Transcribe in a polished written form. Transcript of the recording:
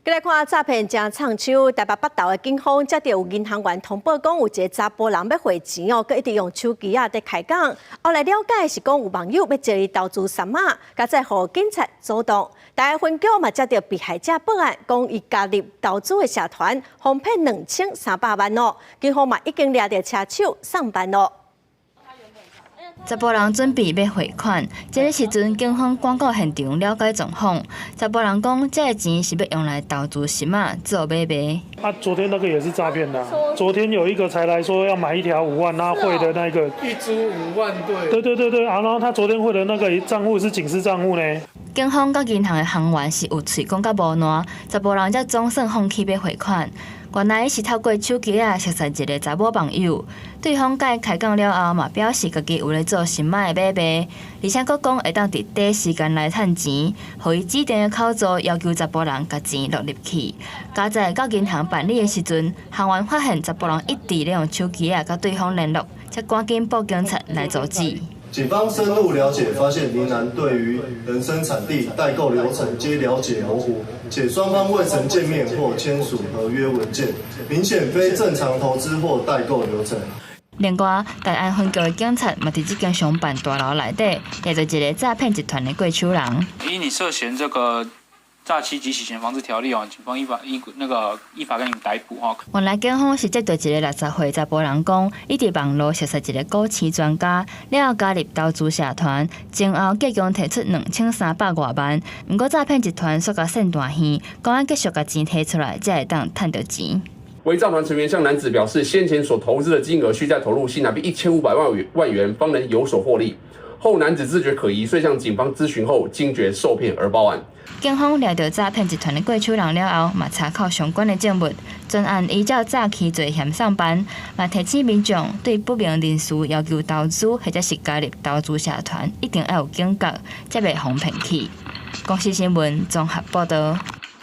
再来看诈骗真创手，台北北投的警方接到有银行员通报讲有一个查甫人要汇钱哦，佮一直用手机在开讲。后来了解是讲有网友要借伊投资3万，佮再互警察阻挡。大家分局嘛接到被害者报案，讲伊加入投资的社团，哄骗2300万哦。警方嘛已经抓到车手上班咯。查甫人准备要汇款，这个时阵警方赶到现场了解状况。查甫人讲，这个钱是要用来投资什么做买卖。昨天那个也是诈骗的、昨天有一个才来说要买一条5万，他汇的那个一株5万对。对，然后他昨天汇的那个账户是警示账户呢。警方甲银行的行员是有嘴讲甲无烂，查甫人才总算放弃要汇款。原来是透过手机熟识一个查某朋友，对方甲伊开讲了后，嘛表示家己有咧做新买的买卖，而且佫讲会当伫第一时间来趁钱，互伊指定的口座要求查甫人甲钱落入去。加在到银行办理的时阵，行员发现查甫人一直咧用手机甲对方联络，才赶紧报警察来阻止。警方深入了解，发现林男对于人生产地、代购流程皆了解模糊，且双方未曾见面或签署合约文件，明显非正常投资或代购流程。另外，大安分局的警察嘛，伫这间商办大楼内底，抓到一个诈骗集团的过手人。以你涉嫌这个诈欺及洗钱防治条例哦，警方依法跟你逮捕哈。原来警方是接到一个60岁查甫人讲，伊伫网络熟识一个股市专家，了后加入投资社团，前后计共提出2300多万。不过诈骗集团煞甲线大线，讲要继续甲钱提出来，才会当赚到钱。伪造团成员向男子表示，先前所投资的金额需再投入新台币1500万元，方能有所获利。后男子自觉可疑，遂向警方咨询后，惊觉受骗而报案。警方抓到诈骗集团的过手人了后，嘛查考相关的证物，专案依照诈欺罪嫌上班，嘛提醒民众对不明人士要求投资或者是加入投资社团，一定要有警觉，才袂防骗去。公视新闻综合报道。